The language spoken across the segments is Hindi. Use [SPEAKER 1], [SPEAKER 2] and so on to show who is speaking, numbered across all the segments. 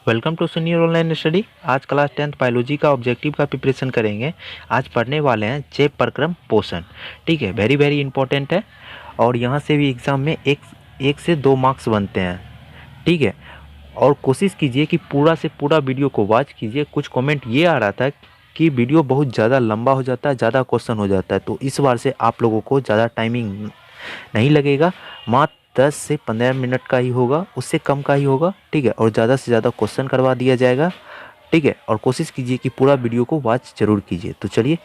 [SPEAKER 1] Welcome to senior online study. आज क्लास 10th बायोलॉजी का ऑब्जेक्टिव का प्रिपरेशन करेंगे। आज पढ़ने वाले हैं चेप प्रक्रम पोषण। ठीक है, वेरी वेरी इंपॉर्टेंट है और यहाँ से भी एग्ज़ाम में एक से 2 मार्क्स बनते हैं। ठीक है, और कोशिश कीजिए कि पूरा से पूरा वीडियो को वॉच कीजिए। कुछ कमेंट ये आ रहा था कि वीडियो बहुत ज़्यादा लंबा हो जाता है, ज़्यादा क्वेश्चन हो जाता है, तो इस बार से आप लोगों को ज़्यादा टाइमिंग नहीं लगेगा। मात्र 10 से 15 मिनट का ही होगा, उससे कम का ही होगा। ठीक है, और ज़्यादा से ज़्यादा क्वेश्चन करवा दिया जाएगा। ठीक है, और कोशिश कीजिए कि पूरा वीडियो को वॉच जरूर कीजिए। तो चलिए,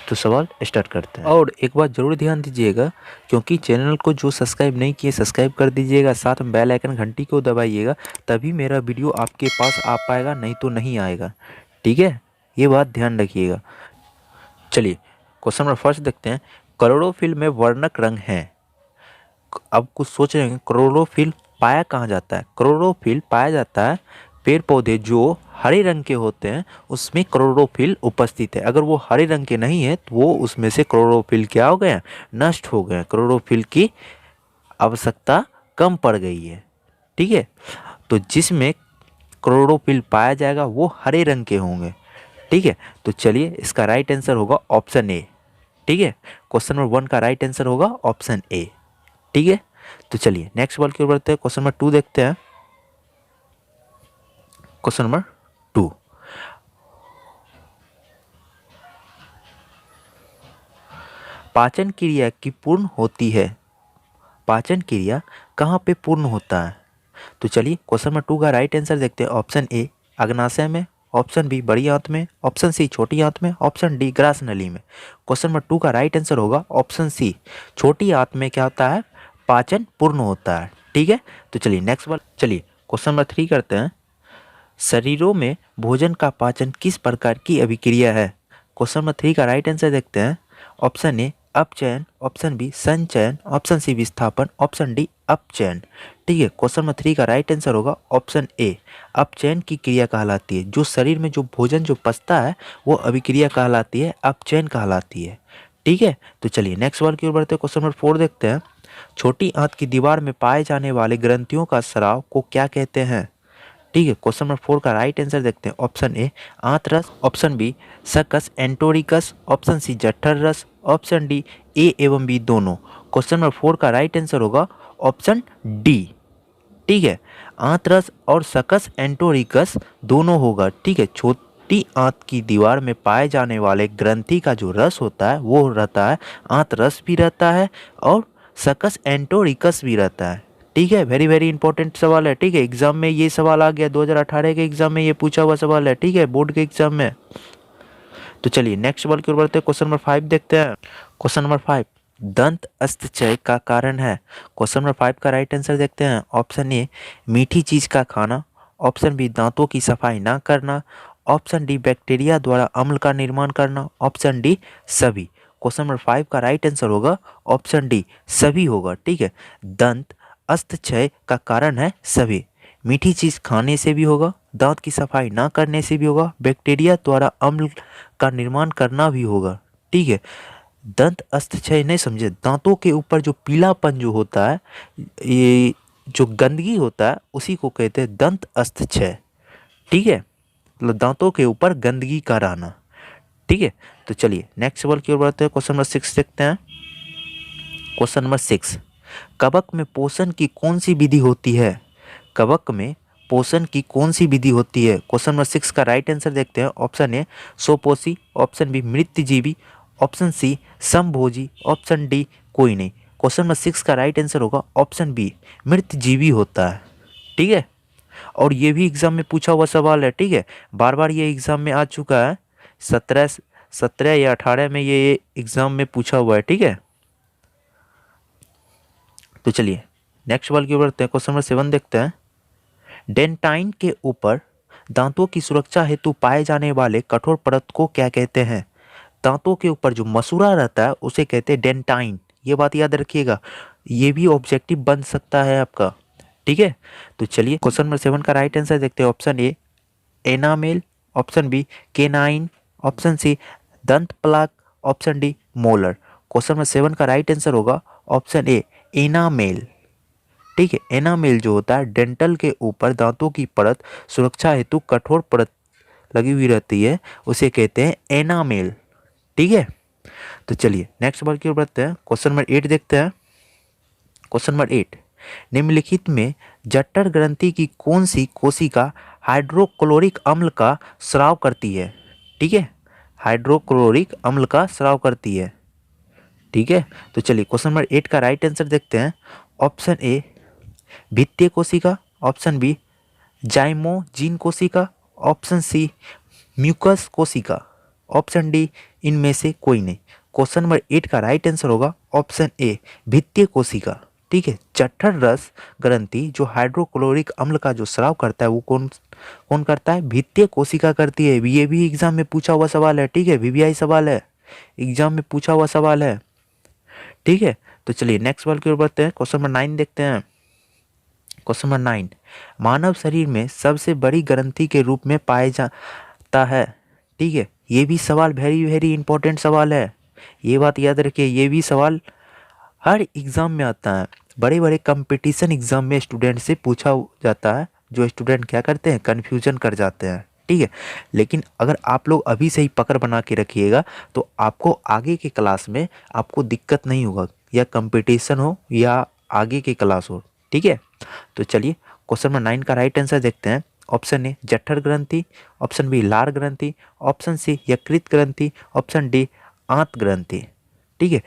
[SPEAKER 1] तो सवाल स्टार्ट करते हैं। और एक बात ज़रूर ध्यान दीजिएगा, क्योंकि चैनल को जो सब्सक्राइब नहीं किए सब्सक्राइब कर दीजिएगा, साथ में बेल आइकन घंटी को दबाइएगा, तभी मेरा वीडियो आपके पास आ पाएगा, नहीं तो नहीं आएगा। ठीक है, ये बात ध्यान रखिएगा। चलिए, क्वेश्चन नंबर फर्स्ट देखते हैं। क्लोरोफिल में वर्णक रंग है। अब कुछ सोच रहे हैं, क्लोरोफिल पाया कहाँ जाता है? क्लोरोफिल पाया जाता है पेड़ पौधे जो हरे रंग के होते हैं, उसमें क्लोरोफिल उपस्थित है। अगर वो हरे रंग के नहीं है तो वो उसमें से क्लोरोफिल क्या हो गया? नष्ट हो गया। क्लोरोफिल की आवश्यकता कम पड़ गई है। ठीक है, तो जिसमें क्लोरोफिल पाया जाएगा वो हरे रंग के होंगे। ठीक है, तो चलिए, इसका राइट आंसर होगा ऑप्शन ए। ठीक है, क्वेश्चन नंबर 1 का राइट आंसर होगा ऑप्शन ए। ठीक है, तो चलिए नेक्स्ट सवाल की ओर बढ़ते हैं। क्वेश्चन नंबर 2 देखते हैं। क्वेश्चन नंबर 2, पाचन क्रिया की पूर्ण होती है। पाचन क्रिया कहाँ पे पूर्ण होता है? तो चलिए, क्वेश्चन नंबर 2 का राइट आंसर देखते हैं। ऑप्शन ए अग्नाशय में, ऑप्शन बी बड़ी आंत में, ऑप्शन सी छोटी आंत में, ऑप्शन डी ग्रास नली में। क्वेश्चन नंबर 2 का राइट आंसर होगा ऑप्शन सी, छोटी आंत में क्या होता है? पाचन पूर्ण होता है। ठीक है, तो चलिए नेक्स्ट बार, चलिए क्वेश्चन नंबर 3 करते हैं। शरीरों में भोजन का पाचन किस प्रकार की अभिक्रिया है? क्वेश्चन नंबर 3 का राइट आंसर देखते हैं। ऑप्शन ए अपचयन, ऑप्शन बी संचयन, ऑप्शन सी विस्थापन, ऑप्शन डी अपचयन। ठीक है, क्वेश्चन नंबर 3 का राइट आंसर होगा ऑप्शन ए, अपचयन की क्रिया कहलाती है। जो शरीर में जो भोजन जो पचता है वो अभिक्रिया कहलाती है, अपचयन कहलाती है। ठीक है, तो चलिए नेक्स्ट सवाल की ओर बढ़ते हैं। क्वेश्चन नंबर 4 देखते हैं। छोटी आंत की दीवार में पाए जाने वाले ग्रंथियों का स्राव को क्या कहते हैं? ठीक है, क्वेश्चन नंबर 4 का राइट आंसर देखते हैं। ऑप्शन ए आंतरस, ऑप्शन बी सकस एंटोरिकस, ऑप्शन सी जठर रस, ऑप्शन डी ए एवं बी दोनों। क्वेश्चन नंबर 4 का राइट आंसर होगा ऑप्शन डी। ठीक है, आंतरस और सकस एंटोरिकस दोनों होगा। ठीक है, छोटी आंत की दीवार में पाए जाने वाले ग्रंथि का जो रस होता है वो रहता है आंतरस भी रहता है और सकस एंटोरिकस भी रहता है। ठीक है, वेरी वेरी इंपॉर्टेंट सवाल है। ठीक है, एग्जाम में ये सवाल आ गया, 2018 के एग्जाम में ये पूछा हुआ सवाल है। ठीक है, बोर्ड के एग्जाम में। तो चलिए नेक्स्ट सवाल की ओर बढ़ते हैं। क्वेश्चन नंबर 5 देखते हैं। क्वेश्चन नंबर 5, दंत अस्थिक्षय का कारण है। क्वेश्चन नंबर 5 का राइट आंसर देखते हैं। ऑप्शन ए मीठी चीज का खाना, ऑप्शन बी दांतों की सफाई ना करना, ऑप्शन डी बैक्टीरिया द्वारा अम्ल का निर्माण करना, ऑप्शन डी सभी। क्वेश्चन नंबर 5 का राइट आंसर होगा ऑप्शन डी सभी होगा। ठीक है, दंत अस्थिक्षय का कारण है सभी। मीठी चीज खाने से भी होगा, दांत की सफाई ना करने से भी होगा, बैक्टीरिया द्वारा अम्ल का निर्माण करना भी होगा। ठीक है, दंत अस्थिक्षय नहीं समझे, दांतों के ऊपर जो पीलापन जो होता है, ये जो गंदगी होता है उसी को कहते हैं दंत अस्थिक्षय। ठीक है, मतलब दांतों के ऊपर गंदगी का रहना। ठीक है, तो चलिए नेक्स्ट सवाल की ओर बढ़ते हैं। क्वेश्चन नंबर 6 देखते हैं। क्वेश्चन नंबर 6, कवक में पोषण की कौन सी विधि होती है? कवक में पोषण की कौन सी विधि होती है? क्वेश्चन नंबर 6 का राइट आंसर देखते हैं। ऑप्शन ए स्वपोषी, ऑप्शन बी मृतजीवी, ऑप्शन सी समभोजी, ऑप्शन डी कोई नहीं। क्वेश्चन नंबर 6 का राइट आंसर होगा ऑप्शन बी मृतजीवी होता है। ठीक है, और ये भी एग्जाम में पूछा हुआ सवाल है। ठीक है, बार बार ये एग्जाम में आ चुका है, 17 या 18 में ये एग्जाम में पूछा हुआ है। ठीक है, तो चलिए नेक्स्ट सवाल की ओर बढ़ते हैं। क्वेश्चन नंबर 7 देखते हैं। डेंटाइन के ऊपर दांतों की सुरक्षा हेतु पाए जाने वाले कठोर परत को क्या कहते हैं? दांतों के ऊपर जो मसूड़ा रहता है उसे कहते हैं डेंटाइन। ये बात याद रखिएगा, ये भी ऑब्जेक्टिव बन सकता है आपका। ठीक है, तो चलिए क्वेश्चन नंबर 7 का राइट आंसर देखते हैं। Option A enamel, option B canine, option C दंत plaque, option D molar. Question number 7 का राइट आंसर होगा ऑप्शन ए एनामेल। ठीक है। एनामेल जो होता है डेंटल के ऊपर दांतों की परत सुरक्षा हेतु कठोर परत लगी हुई रहती है, उसे कहते हैं एनामेल। ठीक है। तो चलिए नेक्स्ट सवाल की ओर बढ़ते हैं। क्वेश्चन नंबर 8 देखते हैं। क्वेश्चन नंबर 8, निम्नलिखित में जठर ग्रंथि की कौन सी कोशिका हाइड्रोक्लोरिक अम्ल का स्राव करती है? ठीक है, हाइड्रोक्लोरिक अम्ल का स्राव करती है। ठीक है। तो चलिए क्वेश्चन नंबर 8 का राइट आंसर देखते हैं। ऑप्शन ए भित्तीय कोशिका, ऑप्शन बी जाइमोजीन कोशिका, ऑप्शन सी म्यूकस कोशिका, ऑप्शन डी इनमें से कोई नहीं। क्वेश्चन नंबर 8 का राइट आंसर होगा ऑप्शन ए भित्तीय कोशिका। ठीक है। जठर रस ग्रंथि जो हाइड्रोक्लोरिक अम्ल का जो स्राव करता है वो कौन कौन करता है? भित्तीय कोशिका करती है। ये भी एग्जाम में पूछा हुआ सवाल है। ठीक है, वीवीआई सवाल है, एग्जाम में पूछा हुआ सवाल है। ठीक है। तो चलिए नेक्स्ट सवाल की ओर बढ़ते हैं। क्वेश्चन नंबर 9 देखते हैं। क्वेश्चन नंबर 9, मानव शरीर में सबसे बड़ी ग्रंथि के रूप में पाया जाता है। ठीक है, ये भी सवाल वेरी वेरी इंपॉर्टेंट सवाल है। ये बात याद रखिए, ये भी सवाल हर एग्जाम में आता है। बड़े बड़े कंपटीशन एग्जाम में स्टूडेंट से पूछा जाता है, जो स्टूडेंट क्या करते हैं, कन्फ्यूजन कर जाते हैं। ठीक है, लेकिन अगर आप लोग अभी से ही पकड़ बना के रखिएगा तो आपको आगे के क्लास में आपको दिक्कत नहीं होगा, या कंपटीशन हो या आगे की क्लास हो। ठीक है। तो चलिए क्वेश्चन नंबर 9 का राइट आंसर देखते हैं। ऑप्शन ए जठर ग्रंथि, ऑप्शन बी लार ग्रंथि, ऑप्शन सी यकृत ग्रंथि, ऑप्शन डी आंत ग्रंथि। ठीक है।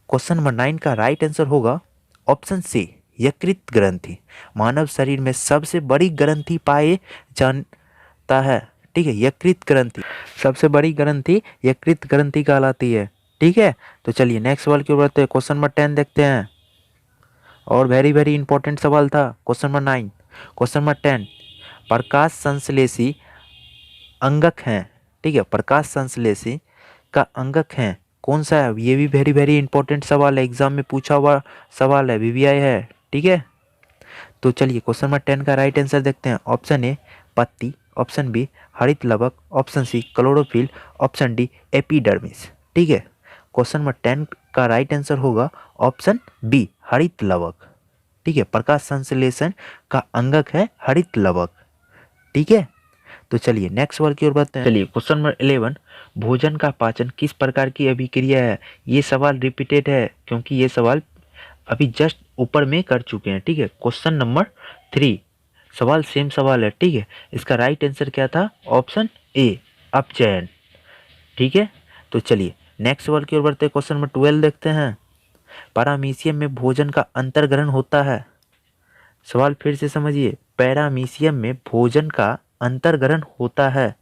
[SPEAKER 1] क्वेश्चन नंबर 9 का राइट आंसर होगा ऑप्शन सी यकृत ग्रंथि। मानव शरीर में सबसे बड़ी ग्रंथि पाए जाता है। ठीक है, यकृत ग्रंथि सबसे बड़ी ग्रंथि यकृत ग्रंथि कहलाती है। ठीक है। तो चलिए नेक्स्ट सवाल की ओर बढ़ते हैं। क्वेश्चन नंबर 10 देखते हैं, और वेरी वेरी इंपॉर्टेंट सवाल था। क्वेश्चन नंबर 9, क्वेश्चन नंबर 10, प्रकाश संश्लेषी अंगक हैं। ठीक है, प्रकाश संश्लेषी का अंगक है कौन सा है? ये भी वेरी वेरी इंपॉर्टेंट सवाल है, एग्जाम में पूछा हुआ सवाल है, वीवीआई है। ठीक है। तो चलिए क्वेश्चन नंबर 10 का राइट आंसर देखते हैं। ऑप्शन ए पत्ती, ऑप्शन बी हरित लवक, option C chlorophyll, option D epidermis. ठीक है। क्वेश्चन नंबर 10 का राइट आंसर होगा ऑप्शन बी हरित लवक। ठीक है, प्रकाश संश्लेषण का अंगक है हरित लवक। ठीक है। तो चलिए नेक्स्ट सवाल की ओर बढ़ते हैं। चलिए क्वेश्चन नंबर 11, भोजन का पाचन किस प्रकार की अभिक्रिया है? ये सवाल रिपीटेड है क्योंकि ये सवाल अभी जस्ट ऊपर में कर चुके हैं। ठीक है। क्वेश्चन नंबर 3 सवाल सेम सवाल है। ठीक है। इसका राइट आंसर क्या था? ऑप्शन ए अपचयन। ठीक है। तो चलिए नेक्स्ट सवाल की ओर बढ़ते हैं। क्वेश्चन नंबर 12 देखते हैं। पैरामीशियम में भोजन का अंतर्ग्रहण होता है। सवाल फिर से समझिए, पैरामीशियम में भोजन का अंतर्ग्रहण होता है।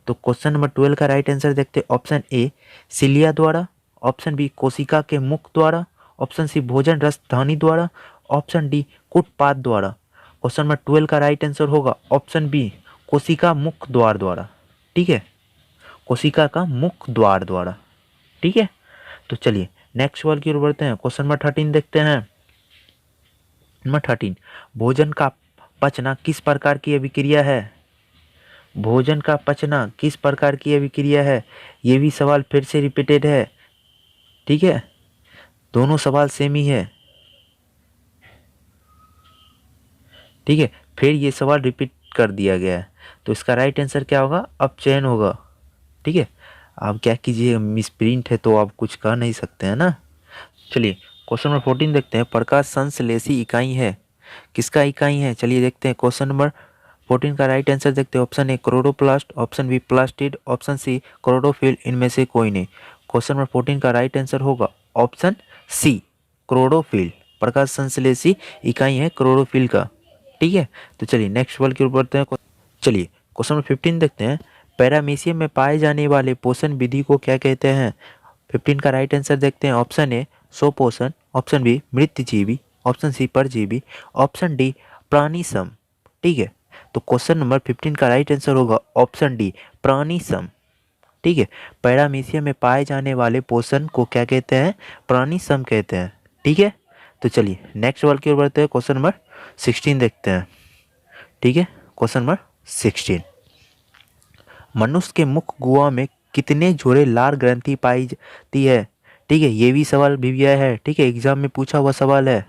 [SPEAKER 1] तो क्वेश्चन नंबर 12 का राइट आंसर देखते हैं। ऑप्शन ए सिलिया द्वारा, ऑप्शन बी कोशिका के मुख द्वारा, ऑप्शन सी भोजन रसधानी द्वारा, ऑप्शन डी कुटपाद द्वारा। क्वेश्चन नंबर 12 का राइट आंसर होगा ऑप्शन बी कोशिका मुख द्वार द्वारा। ठीक है, कोशिका का मुख द्वार द्वारा। ठीक है। तो चलिए नेक्स्ट सवाल की ओर बढ़ते हैं। क्वेश्चन नंबर 13 देखते हैं। नंबर 13, भोजन का पचना किस प्रकार की अभिक्रिया है? भोजन का पचना किस प्रकार की अभिक्रिया है? ये भी सवाल फिर से रिपीटेड है। ठीक है, दोनों सवाल सेम ही है। ठीक है, फिर ये सवाल रिपीट कर दिया गया है। तो इसका राइट आंसर क्या होगा? अपचयन होगा। ठीक है, आप क्या कीजिए, मिसप्रिंट है तो आप कुछ कह नहीं सकते हैं ना। चलिए क्वेश्चन नंबर 14 देखते हैं। प्रकाश संश्लेषी इकाई है किसका इकाई है? चलिए देखते हैं। क्वेश्चन नंबर 14 का राइट आंसर देखते हैं। Option A chloroplast, option B plastid, option C chlorophyll, इनमें से कोई नहीं। क्वेश्चन नंबर 14 का राइट आंसर होगा ऑप्शन सी क्लोरोफिल। प्रकाश संश्लेषी इकाई है क्लोरोफिल का। ठीक है। तो चलिए नेक्स्ट सवाल की ओर बढ़ते हैं। चलिए क्वेश्चन नंबर 15 देखते हैं। पैरामीशियम में पाए जाने वाले पोषण विधि को क्या कहते हैं? 15 का राइट आंसर देखते हैं। ऑप्शन ए स्वपोषण, ऑप्शन बी मृतजीवी, ऑप्शन सी परजीवी, ऑप्शन डी प्राणीसम। ठीक है। तो क्वेश्चन नंबर 15 का राइट आंसर होगा ऑप्शन डी प्राणीसम। ठीक है, पैरामीशियम में पाए जाने वाले पोषण को क्या कहते हैं? प्राणीसम कहते हैं। ठीक है। तो चलिए नेक्स्ट सवाल की ओर बढ़ते हैं। क्वेश्चन नंबर 16 देखते हैं। ठीक है, क्वेश्चन नंबर 16, मनुष्य के मुख गुहा में कितने जोड़े लार ग्रंथि पाई जाती है? ठीक है, ये भी सवाल वीवीआई है। ठीक है, एग्जाम में पूछा हुआ सवाल है।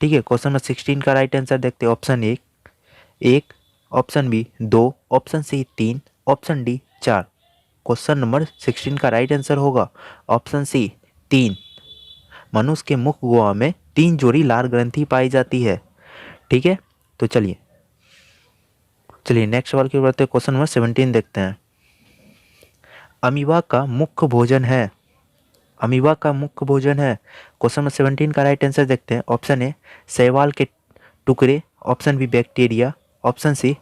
[SPEAKER 1] ठीक है। क्वेश्चन नंबर 16 का राइट आंसर देखते हैं। ऑप्शन ए एक, option B 2, option C 3, option D 4। Question number 16 का राइट आंसर होगा ऑप्शन सी 3। मनुष्य के मुख गुहा में 3 जोड़ी लार ग्रंथि पाई जाती है। ठीक है, तो चलिए नेक्स्ट सवाल की ओर बढ़ते हैं। क्वेश्चन नंबर 17 देखते हैं। अमीबा का मुख्य भोजन है। अमीबा का मुख्य भोजन है। क्वेश्चन नंबर 17 का राइट आंसर देखते हैं। ऑप्शन ए शैवाल के टुकड़े, option B bacteria, option C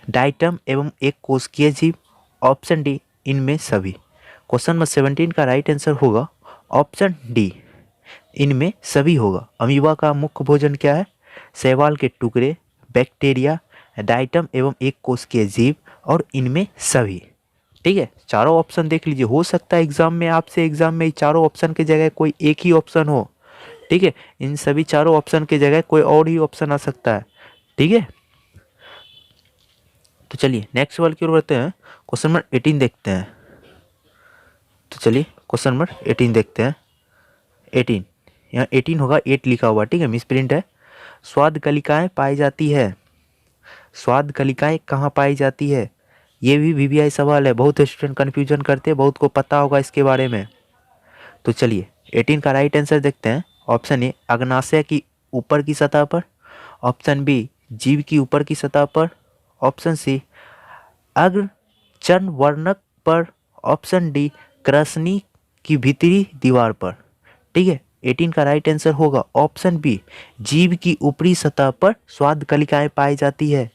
[SPEAKER 1] diatom एवं एक कोशिकीय जीव, ऑप्शन डी इनमें सभी। क्वेश्चन नंबर 17 का राइट आंसर होगा ऑप्शन डी, इनमें सभी होगा। अमीबा का मुख्य भोजन क्या है? शैवाल के टुकड़े, बैक्टीरिया, डाइटम एवं एक कोशिकीय जीव और इनमें सभी। ठीक है, चारों ऑप्शन देख लीजिए। हो सकता है एग्जाम में आपसे चारों ऑप्शन की जगह कोई एक ही ऑप्शन हो। ठीक है, इन सभी चारों ऑप्शन की जगह कोई और ही ऑप्शन आ सकता है। ठीक है, तो चलिए नेक्स्ट सवाल की ओर बढ़ते हैं। क्वेश्चन नंबर 18 देखते हैं। तो चलिए क्वेश्चन नंबर 18 देखते हैं। 18 यहाँ 18 होगा, 8 लिखा हुआ। ठीक है, मिस प्रिंट है। स्वाद कलिकाएं पाई जाती है। स्वाद कलिकाएं कहाँ पाई जाती है? ये भी वीवीआई सवाल है। बहुत स्टूडेंट कन्फ्यूजन करते हैं, बहुत को पता होगा इसके बारे में। तो चलिए 18 का राइट आंसर देखते हैं। ऑप्शन ए अग्नाशय की ऊपर की सतह पर, ऑप्शन बी जीव की ऊपर की सतह पर, ऑप्शन सी अग्र चर्म वर्णक पर, ऑप्शन डी कृष्णी की भीतरी दीवार पर। ठीक है, 18 का राइट आंसर होगा ऑप्शन बी, जीव की ऊपरी सतह पर स्वाद कलिकाएं पाई जाती है।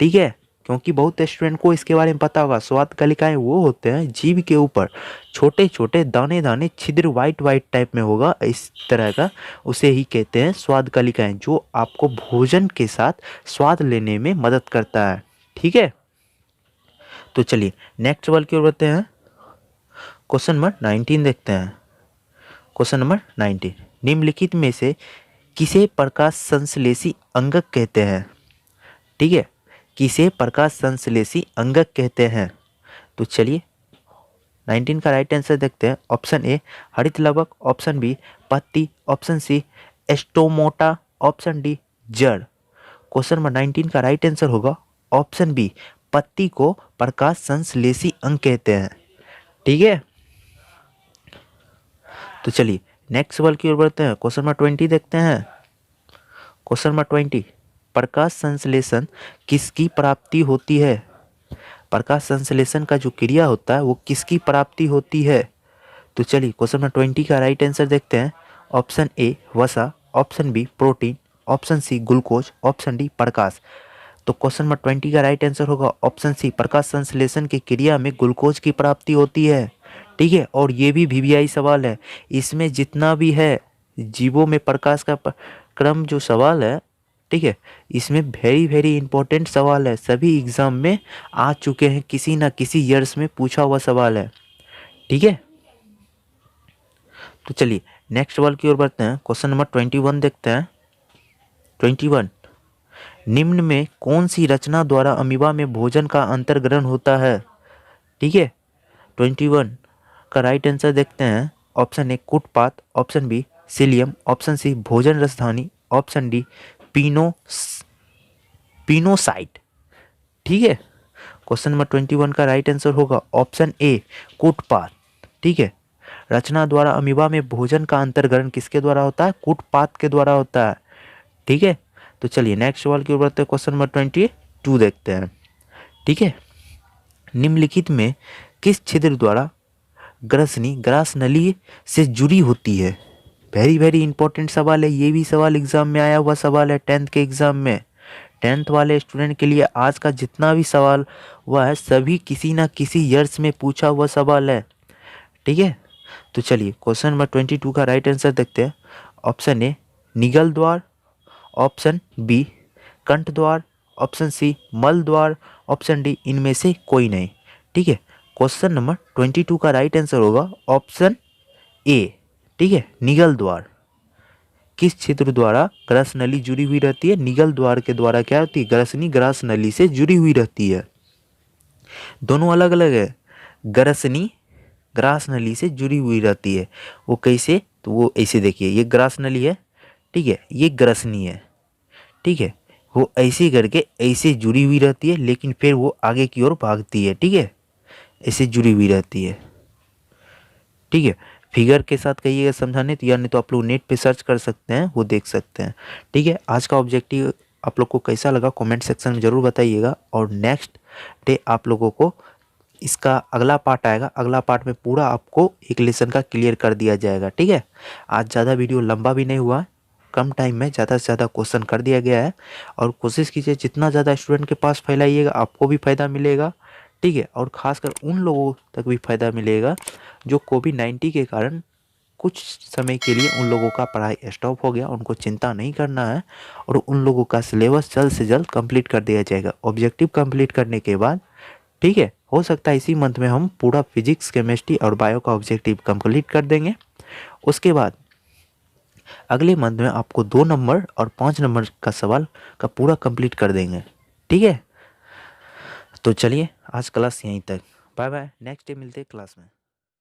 [SPEAKER 1] ठीक है, क्योंकि बहुत स्टूडेंट को इसके बारे में पता होगा। स्वाद कलिकाएं वो होते हैं जीव के ऊपर छोटे छोटे दाने दाने छिद्र वाइट वाइट टाइप में होगा इस तरह का, उसे ही कहते हैं स्वाद कलिकाएं, जो आपको भोजन के साथ स्वाद लेने में मदद करता है। ठीक है, तो चलिए नेक्स्ट सवाल की ओर बढ़ते हैं। क्वेश्चन नंबर 19 देखते हैं। क्वेश्चन नंबर 19, निम्नलिखित में से किसे प्रकाश संश्लेषी अंगक कहते हैं? ठीक है, किसे प्रकाश संश्लेषी अंगक कहते हैं? तो चलिए 19 का राइट आंसर देखते हैं। ऑप्शन ए हरित लवक, ऑप्शन बी पत्ती, ऑप्शन सी स्टोमोटा, ऑप्शन डी जड़। क्वेश्चन नंबर 19 का राइट आंसर होगा ऑप्शन बी, पत्ती को प्रकाश संश्लेषी अंग कहते हैं। ठीक है, तो चलिए नेक्स्ट सवाल की ओर बढ़ते हैं। क्वेश्चन नंबर 20 देखते हैं। क्वेश्चन नंबर 20, प्रकाश संश्लेषण किसकी प्राप्ति होती है? प्रकाश संश्लेषण का जो क्रिया होता है वो किसकी प्राप्ति होती है? तो चलिए क्वेश्चन नंबर 20 का राइट आंसर देखते हैं। ऑप्शन ए वसा, option B protein, option C glucose, option D प्रकाश। तो क्वेश्चन नंबर 20 का राइट आंसर होगा ऑप्शन सी, प्रकाश संश्लेषण की क्रिया में ग्लूकोज की प्राप्ति होती है। ठीक है, और ये भी वीवीआई सवाल है। इसमें जितना भी है जीवों में प्रकाश का क्रम जो सवाल है, ठीक है, इसमें वेरी वेरी इंपॉर्टेंट सवाल है। सभी एग्जाम में आ चुके हैं, किसी ना किसी ईयर्स में पूछा हुआ सवाल है। ठीक है, तो चलिए नेक्स्ट सवाल की ओर बढ़ते हैं। क्वेश्चन नंबर 21 देखते हैं। 21, निम्न में कौन सी रचना द्वारा अमीबा में भोजन का अंतर्ग्रहण होता है? ठीक है, 21 का राइट आंसर देखते हैं। ऑप्शन ए कूटपात, option B cilium, option C भोजन रसधानी, ऑप्शन डी पिनोसाइट। ठीक है, क्वेश्चन नंबर 21 का राइट आंसर होगा ऑप्शन ए कूटपात। ठीक है, रचना द्वारा अमीबा में भोजन का अंतर्ग्रहण किसके द्वारा होता है? कूटपात के द्वारा होता है। ठीक है, तो चलिए नेक्स्ट सवाल की ओर बढ़ते हैं। क्वेश्चन नंबर 22 देखते हैं। ठीक है, निम्नलिखित में किस छिद्र द्वारा ग्रसनी ग्रास नली से जुड़ी होती है? वेरी वेरी इंपॉर्टेंट सवाल है। ये भी सवाल एग्जाम में आया हुआ सवाल है 10th के एग्जाम में। 10th वाले स्टूडेंट के लिए आज का जितना भी सवाल हुआ है सभी किसी ना किसी ईयर्स में पूछा हुआ सवाल है। ठीक है, तो चलिए क्वेश्चन नंबर 22 का राइट आंसर देखते हैं। ऑप्शन ए निगल द्वार, ऑप्शन बी कंठ द्वार, ऑप्शन सी मल द्वार, ऑप्शन डी इनमें से कोई नहीं। ठीक है, क्वेश्चन नंबर 22 का राइट आंसर होगा ऑप्शन ए। ठीक है, निगल द्वार। किस छिद्र द्वारा ग्रास नली जुड़ी हुई रहती है? निगल द्वार के द्वारा क्या होती है? ग्रसनी ग्रास नली से जुड़ी हुई रहती है। दोनों अलग अलग है। ग्रसनी ग्रास नली से जुड़ी हुई रहती है। वो कैसे? तो वो ऐसे देखिए, ये ग्रास नली है। ठीक है, ये ग्रसनी है, ठीक है, वो ऐसे करके ऐसे जुड़ी हुई रहती है, लेकिन फिर वो आगे की ओर भागती है, ठीक है, ऐसे जुड़ी हुई रहती है, ठीक है। फिगर के साथ कहिएगा समझाने तो, या नहीं तो आप लोग नेट पे सर्च कर सकते हैं, वो देख सकते हैं, ठीक है। आज का ऑब्जेक्टिव आप लोग को कैसा लगा कमेंट सेक्शन में ज़रूर बताइएगा, और नेक्स्ट डे आप लोगों को इसका अगला पार्ट आएगा, अगला पार्ट में पूरा आपको एक लेसन का क्लियर कर दिया जाएगा, ठीक है। आज ज़्यादा वीडियो लंबा भी नहीं हुआ, कम टाइम में ज़्यादा से ज़्यादा क्वेश्चन कर दिया गया है, और कोशिश कीजिए जितना ज़्यादा स्टूडेंट के पास फैलाइएगा आपको भी फ़ायदा मिलेगा, ठीक है, और ख़ासकर उन लोगों तक भी फ़ायदा मिलेगा जो कोविड-19 के कारण कुछ समय के लिए उन लोगों का पढ़ाई स्टॉप हो गया, उनको चिंता नहीं करना है, और उन लोगों का सिलेबस जल्द से जल्द कंप्लीट कर दिया जाएगा ऑब्जेक्टिव कंप्लीट करने के बाद, ठीक है। हो सकता है इसी मंथ में हम पूरा फिजिक्स, केमिस्ट्री और बायो का ऑब्जेक्टिव कंप्लीट कर देंगे। उसके बाद अगले मंथ में आपको 2 नंबर और 5 नंबर का सवाल का पूरा कंप्लीट कर देंगे, ठीक है। तो चलिए आज क्लास यहीं तक, बाय बाय, नेक्स्ट डे मिलते हैं क्लास में।